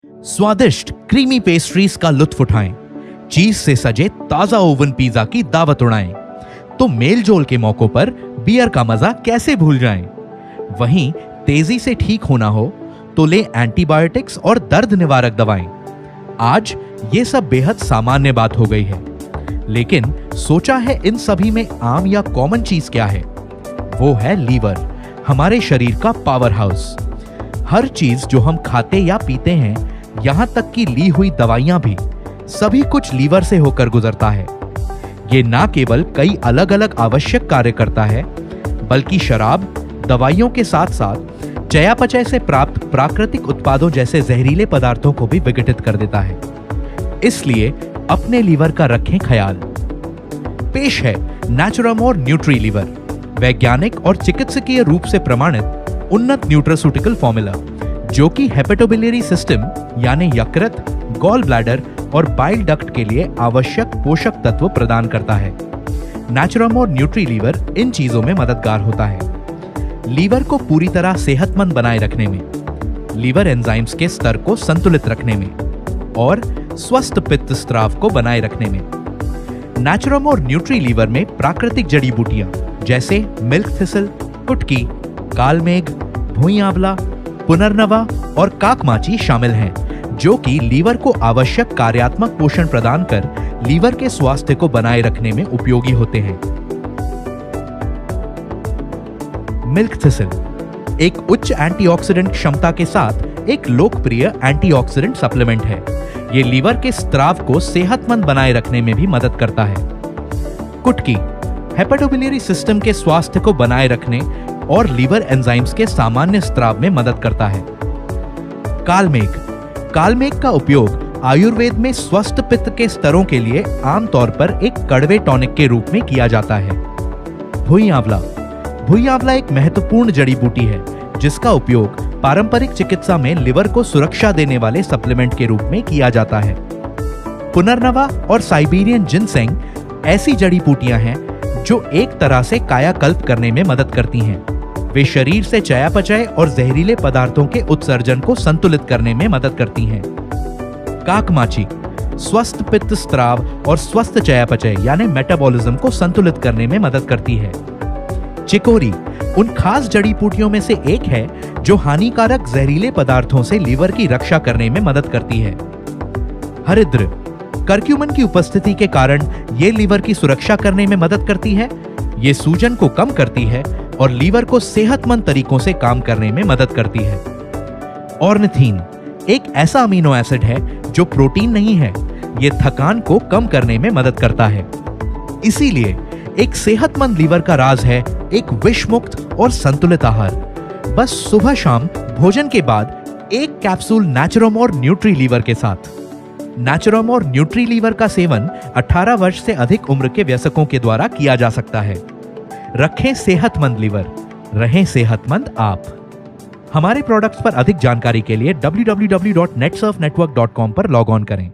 स्वादिष्ट creamy pastries का लुत्फ उठाएं, चीज से सजे ताजा ओवन पिज्जा की दावत उड़ाएं, तो मेल जोल के मौकों पर बियर का मजा कैसे भूल जाएं। वहीं तेजी से ठीक होना हो तो ले एंटीबायोटिक्स और दर्द निवारक दवाएं। आज ये सब बेहद सामान्य बात हो गई है, लेकिन सोचा है इन सभी में आम या कॉमन चीज क्या है? वो है लीवर, हमारे शरीर का पावर हाउस। हर चीज जो हम खाते या पीते हैं, यहां तक कि ली हुई दवाइयां भी, सभी कुछ लीवर से होकर गुजरता है। ये ना केवल कई अलग अलग आवश्यक कार्य करता है, बल्कि शराब, दवाइयों के साथ साथ चयापचय से प्राप्त प्राकृतिक उत्पादों जैसे जहरीले पदार्थों को भी विघटित कर देता है। इसलिए अपने लीवर का रखें ख्याल। पेश है नेचुरामोर न्यूट्री लीवर, वैज्ञानिक और चिकित्सकीय रूप से प्रमाणित उन्नत न्यूट्रास्यूटिकल फॉर्मूला, जो कि हेपेटोबिलियरी सिस्टम यानी यकृत, गॉल ब्लैडर और बाइल डक्ट के लिए आवश्यक पोषक तत्व प्रदान करता है। नेचुरामोर न्यूट्री लीवर इन चीजों में मददगार होता है। लीवर को पूरी तरह सेहतमंद बनाए रखने में, लीवर एंजाइम्स के स्तर को संतुलित रखने में और स्वस्थ पित्त स्राव को बनाए रखने में। नेचुरामोर न्यूट्री लीवर में प्राकृतिक जड़ी बूटियां जैसे मिल्क थिसल, कुटकी, कालमेघ, भुई आंवला, पुनर्नवा और काकमाची शामिल हैं, जो कि लीवर को आवश्यक कार्यात्मक पोषण प्रदान कर लीवर के स्वास्थ्य को बनाए रखने में उपयोगी होते हैं। मिल्क थिसल एक उच्च एंटीऑक्सीडेंट क्षमता के साथ एक लोकप्रिय एंटीऑक्सीडेंट सप्लीमेंट है। ये लीवर के स्राव को सेहतमंद बनाए रखने में भी मदद करता है। कुटकी हेपेटोबिलियरी सिस्टम के स्वास्थ्य को बनाए रखने और लीवर एंजाइम्स के सामान्य स्राव में मदद करता है। कालमेघ का उपयोग आयुर्वेद में स्वस्थ पित्त के स्तरों के लिए आमतौर पर एक कड़वे टॉनिक के रूप में किया जाता है। भुई आंवला एक महत्वपूर्ण जड़ी बूटी है, जिसका उपयोग पारंपरिक चिकित्सा में लिवर को सुरक्षा देने वाले सप्लीमेंट के रूप में किया जाता है। पुनर्नवा और साइबेरियन जिनसेंग ऐसी जड़ी बूटियां हैं जो एक तरह से कायाकल्प करने में मदद करती हैं। वे शरीर से चयापचय और जहरीले पदार्थों के उत्सर्जन को संतुलित करने में mदद करती हैं। काकमाची स्वस्थ पित्त स्राव और स्वस्थ चयापचय यानी मेटाबॉलिज्म को संतुलित करने में मदद करती है। चिकोरी उन खास जड़ी बूटियों में से एक है जो हानिकारक जहरीले पदार्थों से लीवर की रक्षा करने में मदद करती है। हरिद्र करक्यूमिन की उपस्थिति के कारण ये लीवर की सुरक्षा करने में मदद करती है। ये सूजन को कम करती है और लीवर को सेहतमंद तरीकों से काम करने में मदद करती है। ऑर्निथीन एक ऐसा अमीनो एसिड है जो प्रोटीन नहीं है। ये थकान को कम करने में मदद करता है। इसीलिए एक सेहतमंद लीवर का राज है एक विष मुक्त और संतुलित आहार। बस सुबह शाम भोजन के बाद एक कैप्सूल नेचुरामोर न्यूट्री लीवर के साथ। नेचुरामोर न्यूट्री लीवर का सेवन 18 वर्ष से अधिक उम्र के वयस्कों के द्वारा किया जा सकता है। रखें सेहतमंद लीवर, रहें सेहतमंद आप। हमारे प्रोडक्ट्स पर अधिक जानकारी के लिए www.netsurfnetwork.com पर लॉग ऑन करें।